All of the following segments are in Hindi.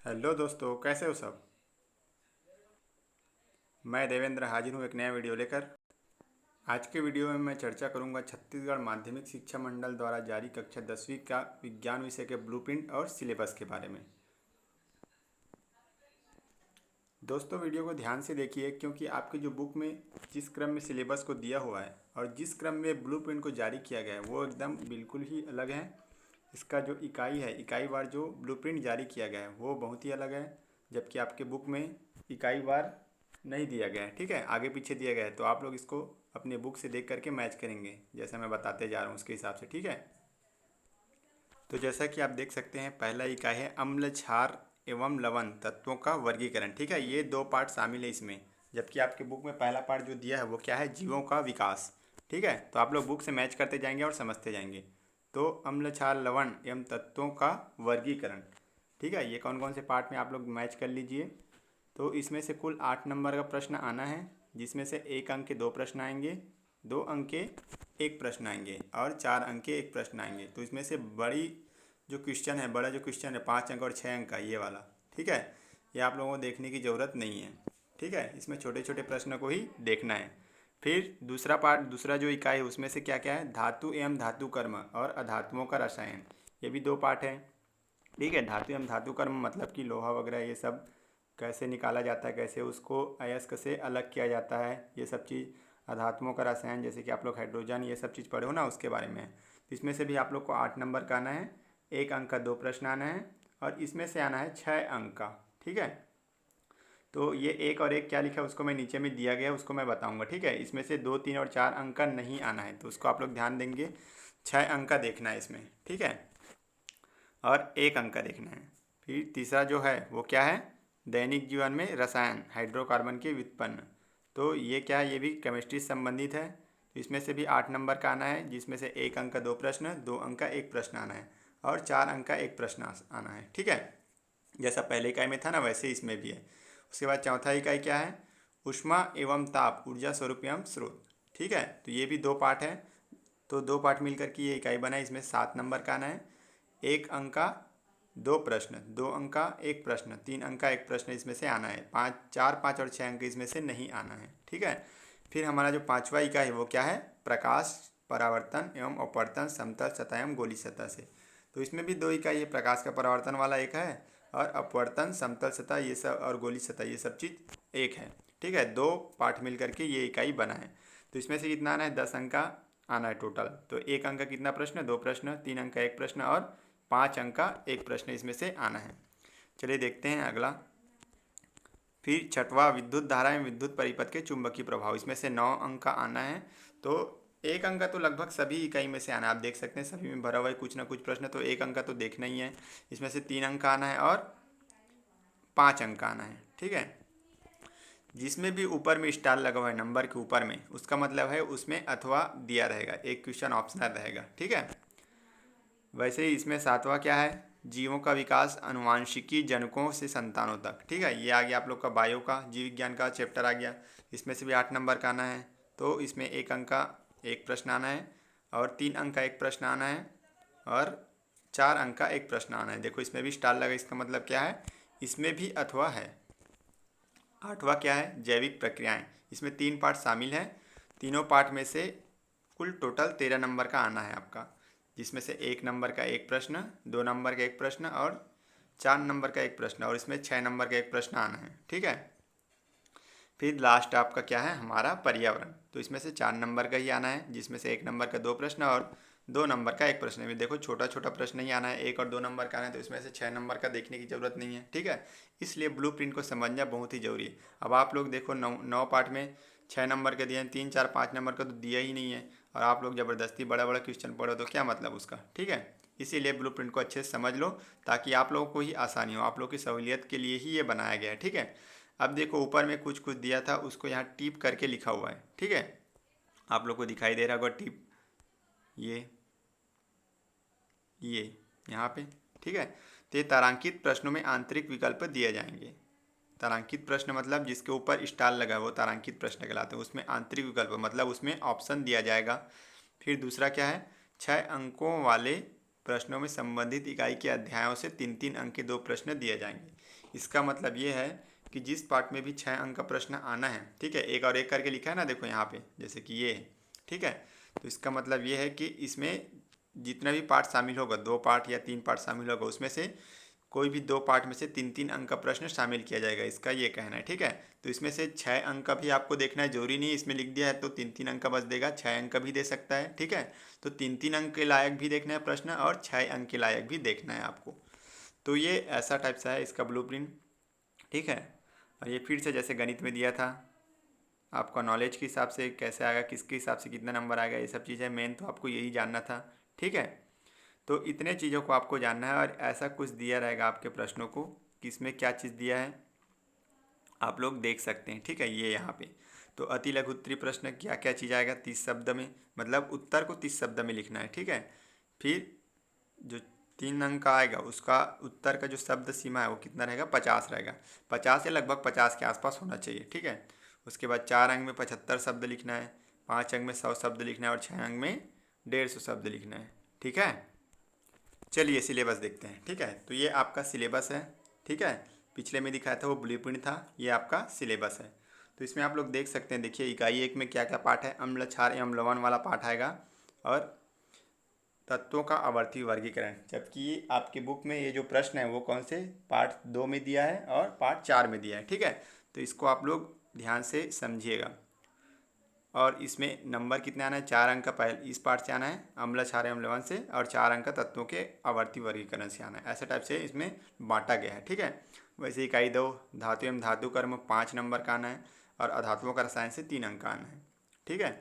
हेलो दोस्तों, कैसे हो सब। मैं देवेंद्र हाजिर हूँ एक नया वीडियो लेकर। आज के वीडियो में मैं चर्चा करूँगा छत्तीसगढ़ माध्यमिक शिक्षा मंडल द्वारा जारी कक्षा 10वीं का विज्ञान विषय के ब्लूप्रिंट और सिलेबस के बारे में। दोस्तों, वीडियो को ध्यान से देखिए क्योंकि आपकी जो बुक में जिस क्रम में सिलेबस को दिया हुआ है और जिस क्रम में ब्लूप्रिंट को जारी किया गया है वो एकदम बिल्कुल ही अलग है। इसका जो इकाई है, इकाई वार जो ब्लूप्रिंट जारी किया गया है वो बहुत ही अलग है, जबकि आपके बुक में इकाई वार नहीं दिया गया है। ठीक है, आगे पीछे दिया गया है, तो आप लोग इसको अपने बुक से देख करके मैच करेंगे जैसा मैं बताते जा रहा हूँ उसके हिसाब से। ठीक है, तो जैसा कि आप देख सकते हैं, पहला इकाई है अम्ल क्षार एवं लवण तत्वों का वर्गीकरण। ठीक है, ये दो पार्ट शामिल है इसमें, जबकि आपके बुक में पहला पार्ट जो दिया है वो क्या है, जीवों का विकास। ठीक है, तो आप लोग बुक से मैच करते जाएंगे और समझते जाएंगे। तो अम्ल क्षार लवण एवं तत्वों का वर्गीकरण, ठीक है, ये कौन कौन से पार्ट में आप लोग मैच कर लीजिए। तो इसमें से कुल 8 नंबर का प्रश्न आना है, जिसमें से 1 अंक के 2 प्रश्न आएंगे, 2 अंक के 1 प्रश्न आएंगे और 4 अंक के 1 प्रश्न आएंगे। तो इसमें से बड़ी जो क्वेश्चन है, बड़ा जो क्वेश्चन है 5 अंक और 6 अंक का, ये वाला। ठीक है, ये आप लोगों को देखने की ज़रूरत नहीं है। ठीक है, इसमें छोटे छोटे प्रश्नों को ही देखना है। फिर दूसरा पार्ट, दूसरा जो इकाई है उसमें से क्या क्या है, धातु एवं धातु कर्म और अधातुओं का रसायन, ये भी 2 पार्ट है। ठीक है, धातु एवं धातु कर्म मतलब कि लोहा वगैरह ये सब कैसे निकाला जाता है, कैसे उसको अयस्क से अलग किया जाता है, ये सब चीज़। अधात्मों का रसायन जैसे कि आप लोग हाइड्रोजन ये सब चीज़ पढ़े हो ना, उसके बारे में है। तो इसमें से भी आप लोग को 8 नंबर का आना है, 1 अंक का 2 प्रश्न आना है और इसमें से आना है 6 अंक का। ठीक है, तो ये एक और एक क्या लिखा है उसको मैं नीचे में दिया गया है उसको मैं बताऊंगा। ठीक है, इसमें से 2, 3 और 4 अंक का नहीं आना है, तो उसको आप लोग ध्यान देंगे। 6 अंक का देखना है इसमें। ठीक है, और 1 अंक का देखना है। फिर तीसरा जो है वो क्या है, दैनिक जीवन में रसायन हाइड्रोकार्बन के व्युत्पन्न। तो ये क्या है, ये भी केमिस्ट्री से संबंधित है। तो इसमें से भी 8 नंबर का आना है, जिसमें से 1 अंक का 2 प्रश्न, 2 अंक का 1 प्रश्न आना है और 4 अंक का 1 प्रश्न आना है। ठीक है, जैसा पहले इकाई में था ना वैसे ही इसमें भी है। उसके बाद चौथा इकाई क्या है, ऊष्मा एवं ताप ऊर्जा स्वरूप एवं स्रोत। ठीक है, तो ये भी 2 पार्ट है। तो 2 पार्ट मिलकर के ये इकाई बना है। इसमें 7 नंबर का आना है, 1 अंक का 2 प्रश्न, 2 अंक का 1 प्रश्न, 3 अंक का 1 प्रश्न इसमें से आना है। 4, 5 और 6 अंक इसमें से नहीं आना है। ठीक है, फिर हमारा जो पांचवा इकाई है वो क्या है, प्रकाश परावर्तन एवं अपवर्तन समतल सतह एवं गोली सतह से। तो इसमें भी 2 इकाई है, प्रकाश का परावर्तन वाला एक है और अपवर्तन समतल सतह ये सब और गोली सतह ये सब चीज़ एक है। ठीक है, 2 पार्ट मिल करके ये इकाई बना है। तो इसमें से कितना आना है, 10 अंक का आना है टोटल। तो 1 अंक का कितना प्रश्न, 2 प्रश्न, 3 अंक का 1 प्रश्न और 5 अंक का 1 प्रश्न इसमें से आना है। चलिए देखते हैं अगला। फिर छठवां, विद्युत धारा एवं विद्युत परिपथ के चुंबकीय प्रभाव, इसमें से 9 अंक का आना है। तो 1 अंक का तो लगभग सभी इकाई में से आना है, आप देख सकते हैं सभी में भरा हुआ है कुछ ना कुछ प्रश्न, तो 1 अंक का तो देखना ही है। इसमें से 3 अंक का आना है और 5 अंक का आना है। ठीक है, जिसमें भी ऊपर में स्टार लगा हुआ है नंबर के ऊपर में, उसका मतलब है उसमें अथवा दिया रहेगा, एक क्वेश्चन ऑप्शनल रहेगा। ठीक है, वैसे ही इसमें 7वां क्या है, जीवों का विकास अनुवांशिकी जनकों से संतानों तक। ठीक है, ये आ गया आप लोग का बायो का, जीव विज्ञान का चैप्टर आ गया। इसमें से भी 8 नंबर का आना है। तो इसमें 1 अंक का 1 प्रश्न आना है और 3 अंक का 1 प्रश्न आना है और 4 अंक का 1 प्रश्न आना है। देखो इसमें भी स्टार लगा, इसका मतलब क्या है, इसमें भी अथवा है। 8वां क्या है, जैविक प्रक्रियाएं, इसमें 3 पार्ट शामिल हैं। तीनों पार्ट में से कुल टोटल 13 नंबर का आना है आपका, जिसमें से 1 नंबर का 1 प्रश्न, 2 नंबर का 1 प्रश्न और 4 नंबर का 1 प्रश्न और इसमें 6 नंबर का 1 प्रश्न आना है। ठीक है, फिर लास्ट आपका क्या है, हमारा पर्यावरण। तो इसमें से 4 नंबर का ही आना है, जिसमें से 1 नंबर का 2 प्रश्न और 2 नंबर का 1 प्रश्न है। देखो छोटा छोटा प्रश्न ही आना है, 1 और 2 नंबर का आना है, तो इसमें से 6 नंबर का देखने की जरूरत नहीं है। ठीक है, इसलिए ब्लू प्रिंट को समझना बहुत ही जरूरी है। अब आप लोग देखो 9 पार्ट में 6 नंबर का दिए हैं, 3, 4, 5 नंबर का तो दिया ही नहीं है और आप लोग ज़बरदस्ती बड़ा बड़ा क्वेश्चन पढ़ो तो क्या मतलब उसका। ठीक है, इसीलिए ब्लू प्रिंट को अच्छे से समझ लो ताकि आप लोगों को ही आसानी हो, आप लोग की सहूलियत के लिए ही ये बनाया गया है। ठीक है, अब देखो ऊपर में कुछ कुछ दिया था उसको यहाँ टिप करके लिखा हुआ है। ठीक है, आप लोग को दिखाई दे रहा होगा टिप, ये ये यहाँ पे। ठीक है, तो ये तारांकित प्रश्नों में आंतरिक विकल्प दिए जाएंगे। तारांकित प्रश्न मतलब जिसके ऊपर स्टार लगा है वो तारांकित प्रश्न कहलाते हैं। उसमें आंतरिक विकल्प मतलब उसमें ऑप्शन दिया जाएगा। फिर दूसरा क्या है, 6 अंकों वाले प्रश्नों में संबंधित इकाई के अध्यायों से 3-3 अंक के 2 प्रश्न दिए जाएंगे। इसका मतलब ये है कि जिस पार्ट में भी 6 अंक का प्रश्न आना है, ठीक है, एक और एक करके लिखा है ना, देखो यहाँ पे जैसे कि ये है, ठीक है। तो इसका मतलब ये है कि इसमें जितना भी पार्ट शामिल होगा, 2 पार्ट या 3 पार्ट शामिल होगा, उसमें से कोई भी 2 पार्ट में से 3-3 अंक का प्रश्न शामिल किया जाएगा, इसका ये कहना है, ठीक है। तो इसमें से 6 अंक का भी आपको देखना है, जरूरी नहीं इसमें लिख दिया है तो 3-3 अंक का बस देगा, 6 अंक का भी दे सकता है, ठीक है। तो 3-3 अंक के लायक भी देखना है प्रश्न और 6 अंक के लायक भी देखना है आपको। तो ये ऐसा टाइप सा है इसका ब्लूप्रिंट, ठीक है। और ये फिर से जैसे गणित में दिया था, आपका नॉलेज के हिसाब से कैसे आएगा, किसके हिसाब से कितना नंबर आएगा, ये सब चीज़ें मेन तो आपको यही जानना था, ठीक है। तो इतने चीज़ों को आपको जानना है और ऐसा कुछ दिया रहेगा आपके प्रश्नों को कि इसमें क्या चीज़ दिया है आप लोग देख सकते हैं, ठीक है। ये यहाँ पे तो अति लघु उत्तरीय प्रश्न क्या क्या चीज़ आएगा 30 शब्द में, मतलब उत्तर को 30 शब्द में लिखना है, ठीक है। फिर जो 3 अंक का आएगा उसका उत्तर का जो शब्द सीमा है वो कितना रहेगा, 50 रहेगा, 50 या लगभग 50 के आसपास होना चाहिए, ठीक है। उसके बाद 4 अंक में 75 शब्द लिखना है, 5 अंक में 100 शब्द लिखना है और 6 अंक में 150 शब्द लिखना है, ठीक है। चलिए सिलेबस देखते हैं, ठीक है। तो ये आपका सिलेबस है, ठीक है। पिछले में दिखाया था वो ब्लूप्रिंट था, ये आपका सिलेबस है। तो इसमें आप लोग देख सकते हैं, देखिए इकाई 1 में क्या क्या पाठ है, अम्ल क्षार एवं लवण वाला पाठ आएगा और तत्वों का आवर्ती वर्गीकरण। जबकि आपकी बुक में ये जो प्रश्न है वो कौन से पार्ट 2 में दिया है और पार्ट 4 में दिया है, ठीक है। तो इसको आप लोग ध्यान से समझिएगा। और इसमें नंबर कितने आना है, 4 अंक का पहले इस पार्ट से आना है, अम्ल क्षार एवं लवण से, और 4 अंक का तत्वों के आवर्ती वर्गीकरण से आना है। ऐसे टाइप से इसमें बांटा गया है, ठीक है। वैसे इकाई 2 धातु एवं धातु कर्म 5 नंबर का आना है और अधातुओं का रसायन से 3 अंक का आना है, ठीक है।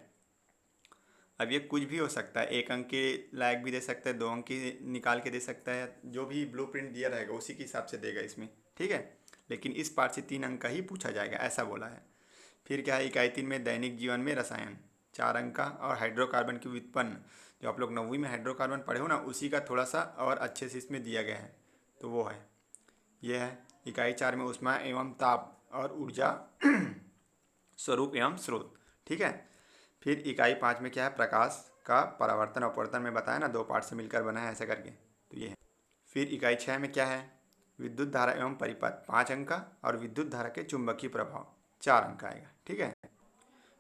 अब ये कुछ भी हो सकता है, 1 अंक के लायक भी दे सकता है, 2 अंक की निकाल के दे सकता है, जो भी ब्लूप्रिंट दिया रहेगा उसी के हिसाब से देगा इसमें, ठीक है। लेकिन इस पार्ट से 3 अंक का ही पूछा जाएगा, ऐसा बोला है। फिर क्या है, इकाई 3 में दैनिक जीवन में रसायन 4 अंक का और हाइड्रोकार्बन की व्युत्पन्न, जो आप लोग 9वीं में हाइड्रोकार्बन पढ़े हो ना, उसी का थोड़ा सा और अच्छे से इसमें दिया गया है, तो वो है, ये है। इकाई 4 में ऊष्मा एवं ताप और ऊर्जा स्वरूप एवं स्रोत, ठीक है। फिर इकाई 5 में क्या है, प्रकाश का परावर्तन अपवर्तन में बताया ना, 2 पार्ट से मिलकर बना है ऐसा करके, तो ये है। फिर इकाई 6 में क्या है, विद्युत धारा एवं परिपथ 5 अंक का और विद्युत धारा के चुंबकीय प्रभाव 4 अंक का आएगा, ठीक है।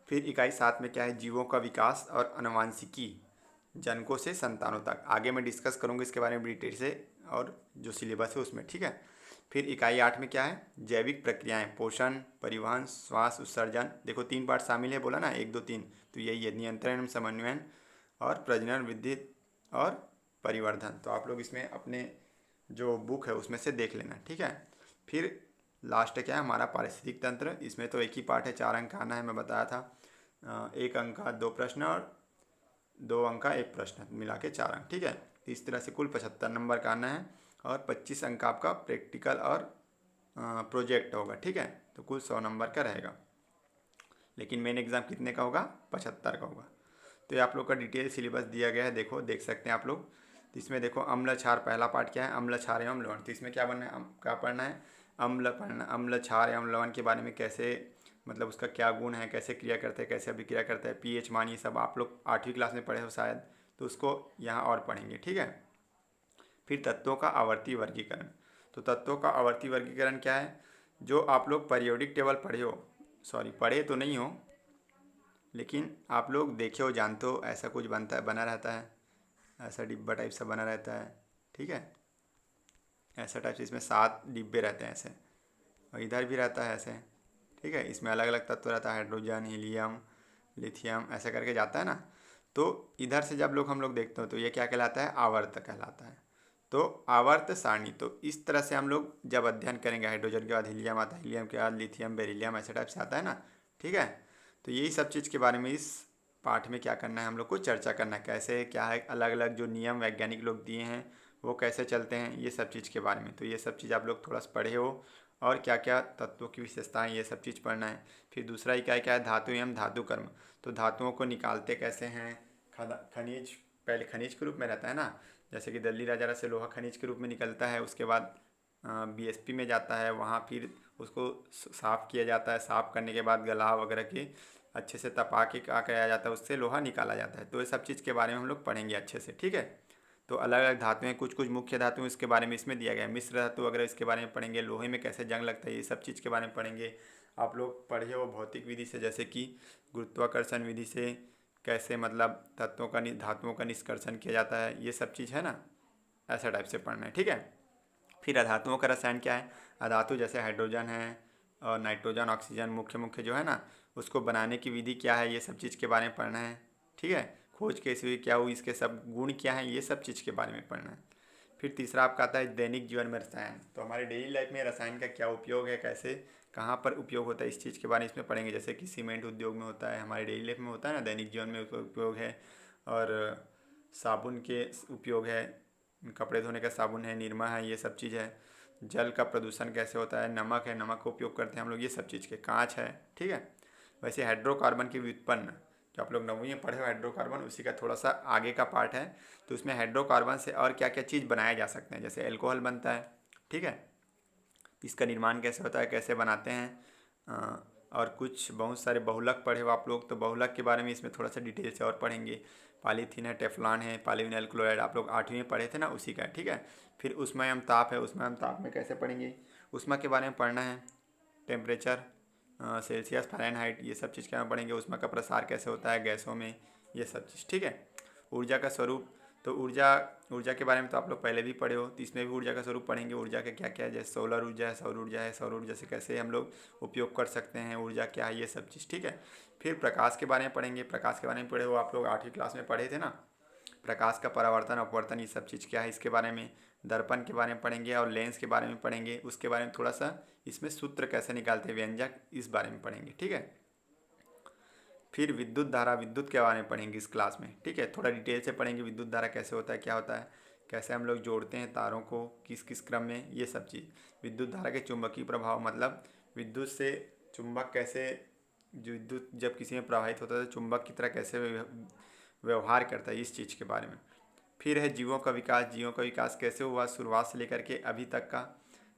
फिर इकाई 7 में क्या है, जीवों का विकास और आनुवंशिकी, जनकों से संतानों तक। आगे मैं डिस्कस करूँगा इसके बारे में डिटेल से और जो सिलेबस है उसमें, ठीक है। फिर इकाई 8 में क्या है, जैविक प्रक्रियाएं, पोषण, परिवहन, श्वास, उत्सर्जन, देखो 3 पार्ट शामिल है, बोला ना 1 2 3, तो यही है, नियंत्रण, समन्वयन और प्रजनन, वृद्धि और परिवर्धन। तो आप लोग इसमें अपने जो बुक है उसमें से देख लेना, ठीक है। फिर लास्ट क्या है हमारा, पारिस्थितिक तंत्र, इसमें तो एक ही पार्ट है, 4 अंक का आना है, मैं बताया था। 1 अंक का 2 प्रश्न और 2 अंक का 1 प्रश्न, मिला के 4 अंक, ठीक है। इस तरह से कुल 75 नंबर का आना है और 25 अंक का आपका प्रैक्टिकल और प्रोजेक्ट होगा, ठीक है। तो कुल 100 नंबर का रहेगा, लेकिन मेन एग्ज़ाम कितने का होगा, 75 का होगा। तो ये आप लोग का डिटेल सिलेबस दिया गया है, देखो देख सकते हैं आप लोग। तो इसमें देखो अम्ल क्षार पहला पार्ट क्या है, अम्ल क्षार एवं लवण। तो इसमें क्या बनना है, क्या पढ़ना है, अम्ल पढ़ना, अम्ल क्षार एवं लवण के बारे में, कैसे मतलब उसका क्या गुण है, कैसे क्रिया करते हैं, कैसे अभिक्रिया करते हैं, पीएच मान, ये सब आप लोग 8वीं क्लास में पढ़े हो शायद, तो उसको यहाँ और पढ़ेंगे, ठीक है। फिर तत्वों का आवर्ती वर्गीकरण। तो तत्वों का आवर्ती वर्गीकरण क्या है, जो आप लोग पीरियोडिक टेबल पढ़े हो, सॉरी पढ़े तो नहीं हो लेकिन आप लोग देखे हो, जानते हो, ऐसा कुछ बनता है, बना रहता है, ऐसा डिब्बा टाइप सा बना रहता है, ठीक है। ऐसा टाइप से इसमें 7 डिब्बे रहते हैं ऐसे, और इधर भी रहता है ऐसे, ठीक है। इसमें अलग अलग तत्व रहता है, हाइड्रोजन, हीलियम, लिथियम, ऐसा करके जाता है ना। तो इधर से जब लोग हम लोग देखते हो तो ये क्या कहलाता है, आवर्त कहलाता है। तो आवर्त सारणी, तो इस तरह से हम लोग जब अध्ययन करेंगे, हाइड्रोजन के बाद हीलियम आता है, हीलियम के बाद लिथियम, बेरिलियम, ऐसे टाइप से आता है ना, ठीक है। तो यही सब चीज़ के बारे में इस पाठ में क्या करना है, हम लोग को चर्चा करना है, कैसे क्या है, अलग अलग जो नियम वैज्ञानिक लोग दिए हैं वो कैसे चलते हैं, ये सब चीज़ के बारे में। तो ये सब चीज़ आप लोग थोड़ा सा पढ़े हो, और क्या क्या तत्वों की विशेषताएं, ये सब चीज़ पढ़ना है। फिर दूसरा इकाई क्या है, धातु एवं धातु कर्म। तो धातुओं को निकालते कैसे हैं, खनिज पहले खनिज के रूप में रहता है ना, जैसे कि दिल्ली राजरा से लोहा खनिज के रूप में निकलता है, उसके बाद बीएसपी में जाता है, वहाँ फिर उसको साफ़ किया जाता है, साफ़ करने के बाद गलाव वगैरह के अच्छे से तपा के क्या किया जाता है, उससे लोहा निकाला जाता है। तो ये सब चीज़ के बारे में हम लोग पढ़ेंगे अच्छे से, ठीक है। तो अलग अलग धातुएं, कुछ कुछ मुख्य धातु इसके बारे में इसमें दिया गया है। मिश्र धातु वगैरह इसके बारे में पढ़ेंगे। लोहे में कैसे जंग लगता है ये सब चीज़ के बारे में पढ़ेंगे। आप लोग पढ़े हो भौतिक विधि से, जैसे कि गुरुत्वाकर्षण विधि से कैसे मतलब तत्वों का धातुओं का निष्कर्षण किया जाता है, ये सब चीज़ है ना, ऐसा टाइप से पढ़ना है, ठीक है। फिर अधातुओं का रसायन क्या है। अधातु जैसे हाइड्रोजन है और नाइट्रोजन, ऑक्सीजन, मुख्य मुख्य जो है ना, उसको बनाने की विधि क्या है, ये सब चीज़ के बारे में पढ़ना है, ठीक है। खोज कैसे हुई, क्या हुई, इसके सब गुण क्या हैं, ये सब चीज़ के बारे में पढ़ना है। फिर तीसरा आपका आता है दैनिक जीवन में रसायन। तो हमारे डेली लाइफ में रसायन का क्या उपयोग है, कैसे कहाँ पर उपयोग होता है, इस चीज़ के बारे में इसमें पढ़ेंगे। जैसे कि सीमेंट उद्योग में होता है, हमारे डेली लाइफ में होता है ना, दैनिक जीवन में उसका उपयोग है। और साबुन के उपयोग है, कपड़े धोने का साबुन है, निरमा है, ये सब चीज़ है। जल का प्रदूषण कैसे होता है, नमक है, नमक का उपयोग करते हैं हम लोग, ये सब चीज़ के। कांच है, ठीक है। वैसे हाइड्रोकार्बन की व्युत्पन्न, जो आप लोग नवीं में पढ़े हो हाइड्रोकार्बन, उसी का थोड़ा सा आगे का पार्ट है। तो उसमें हाइड्रोकार्बन से और क्या क्या चीज़ बनाए जा सकते हैं, जैसे अल्कोहल बनता है, ठीक है। इसका निर्माण कैसे होता है, कैसे बनाते हैं, और कुछ बहुत सारे बहुलक पढ़े हो आप लोग, तो बहुलक के बारे में इसमें थोड़ा सा डिटेल से और पढ़ेंगे। पॉलीथीन है, टेफ्लॉन है, पॉलीविनाइल क्लोराइड, आप लोग 8वीं में पढ़े थे ना, उसी का, ठीक है। फिर उष्मायन ताप है, उष्मायन ताप में कैसे पढ़ेंगे, उष्मा के बारे में पढ़ना है। टेम्परेचर, सेल्सियस, फ़ारेनहाइट, ये सब चीज़ के बारे में पढ़ेंगे। उष्मा का प्रसार कैसे होता है गैसों में, ये सब चीज़, ठीक है। ऊर्जा का स्वरूप, तो ऊर्जा के बारे में तो आप लोग पहले भी पढ़े हो, तो इसमें भी ऊर्जा का स्वरूप पढ़ेंगे। ऊर्जा के क्या क्या है, जैसे सोलर ऊर्जा है, सौर ऊर्जा है। सौर ऊर्जा से कैसे हम लोग उपयोग कर सकते हैं, ऊर्जा क्या है, ये सब चीज़, ठीक है। फिर प्रकाश के बारे में पढ़ेंगे। प्रकाश के बारे में पढ़े हो आप लोग, 8वीं क्लास में पढ़े थे ना। प्रकाश का परावर्तन, अपवर्तन, ये सब चीज़ क्या है, इसके बारे में। दर्पण के बारे में पढ़ेंगे और लेंस के बारे में पढ़ेंगे। उसके बारे में थोड़ा सा इसमें सूत्र कैसे निकालते हैं, व्यंजक, इस बारे में पढ़ेंगे, ठीक है। फिर विद्युत धारा, विद्युत के बारे में पढ़ेंगे इस क्लास में, ठीक है। थोड़ा डिटेल से पढ़ेंगे विद्युत धारा कैसे होता है, क्या होता है, कैसे हम लोग जोड़ते हैं तारों को, किस किस क्रम में, ये सब चीज़। विद्युत धारा के चुंबकीय प्रभाव, मतलब विद्युत से चुंबक कैसे, जो विद्युत जब किसी में प्रवाहित होता है तो चुंबक की तरह कैसे व्यवहार करता है, इस चीज़ के बारे में। फिर है जीवों का विकास। जीवों का विकास कैसे हुआ, शुरुआत से लेकर के अभी तक का,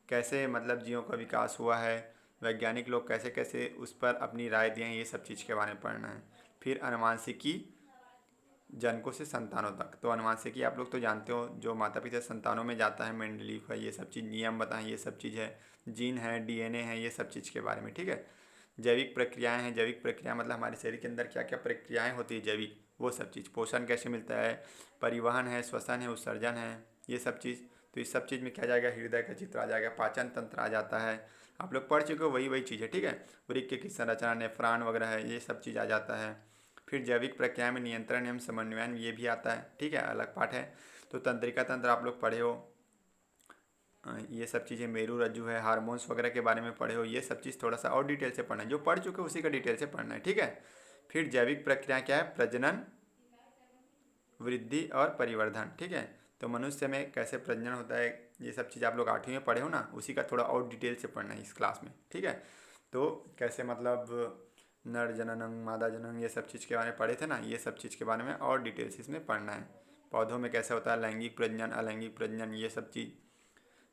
कैसे मतलब जीवों का विकास हुआ है, वैज्ञानिक लोग कैसे कैसे उस पर अपनी राय दिए हैं, ये सब चीज़ के बारे में पढ़ना है। फिर अनुवांशिकी, जनकों से संतानों तक। तो अनुवांशिकी आप लोग तो जानते हो, जो माता पिता संतानों में जाता है, मेंडलीफ है, ये सब चीज़, नियम बताएं, ये सब चीज़ है। जीन है, डीएनए है, ये सब चीज़ के बारे में, ठीक है। जैविक प्रक्रियाएं हैं। जैविक प्रक्रिया मतलब हमारे शरीर के अंदर क्या क्या प्रक्रियाएं होती है जैविक, वो सब चीज़। पोषण कैसे मिलता है, परिवहन है, श्वसन है, उत्सर्जन है, ये सब चीज़। तो इस सब चीज़ में क्या जाएगा, हृदय का चित्र आ जाएगा, पाचन तंत्र आ जाता है। आप लोग पढ़ चुके हो, वही वही चीज़ है, ठीक है। वृक्क की संरचना, नेफ्रॉन वगैरह है, ये सब चीज़ आ जाता है। फिर जैविक प्रक्रिया में नियंत्रण एवं समन्वयन, ये भी आता है, ठीक है, अलग पाठ है। तो तंत्रिका तंत्र आप लोग पढ़े हो, ये सब चीज़ें। मेरू रज्जु है, हार्मोन्स वगैरह के बारे में पढ़े हो, ये सब चीज़ थोड़ा सा और डिटेल से पढ़ना है। जो पढ़ चुके हो उसी का डिटेल से पढ़ना है, ठीक है। फिर जैविक प्रक्रिया क्या है, प्रजनन, वृद्धि और परिवर्धन, ठीक है। तो मनुष्य में कैसे प्रजनन होता है, ये सब चीज़ आप लोग 8वीं में पढ़े हो ना, उसी का थोड़ा और डिटेल से पढ़ना है इस क्लास में, ठीक है। तो कैसे मतलब नर जननंग, मादा जननंग, ये सब चीज़ के बारे में पढ़े थे ना, ये सब चीज़ के बारे में और डिटेल से इसमें पढ़ना है। पौधों में कैसे होता है लैंगिक प्रजनन, अलैंगिक प्रजनन, ये सब चीज़।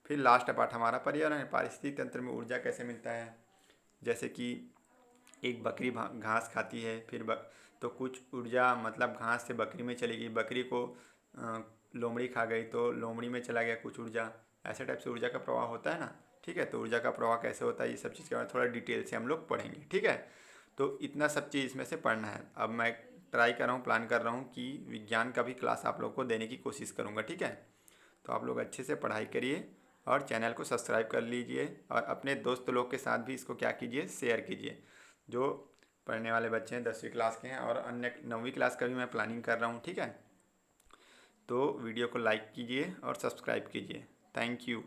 फिर लास्ट पार्ट हमारा पर्यावरण। पारिस्थितिक तंत्र में ऊर्जा कैसे मिलता है, जैसे कि एक बकरी घास खाती है, फिर तो कुछ ऊर्जा मतलब घास से बकरी में चली गई, बकरी को लोमड़ी खा गई तो लोमड़ी में चला गया कुछ ऊर्जा, ऐसे टाइप से ऊर्जा का प्रवाह होता है ना, ठीक है। तो ऊर्जा का प्रवाह कैसे होता है, ये सब चीज़ के बारे में थोड़ा डिटेल से हम लोग पढ़ेंगे, ठीक है। तो इतना सब चीज़ इसमें से पढ़ना है। अब मैं ट्राई कर रहा हूँ, प्लान कर रहा हूँ कि विज्ञान का भी क्लास आप लोग को देने की कोशिश करूँगा, ठीक है। तो आप लोग अच्छे से पढ़ाई करिए और चैनल को सब्सक्राइब कर लीजिए, और अपने दोस्त लोग के साथ भी इसको क्या कीजिए, शेयर कीजिए। जो पढ़ने वाले बच्चे हैं 10वीं क्लास के हैं, और अन्य 9वीं क्लास का भी मैं प्लानिंग कर रहा हूँ, ठीक है। तो वीडियो को लाइक कीजिए और सब्सक्राइब कीजिए। Thank you.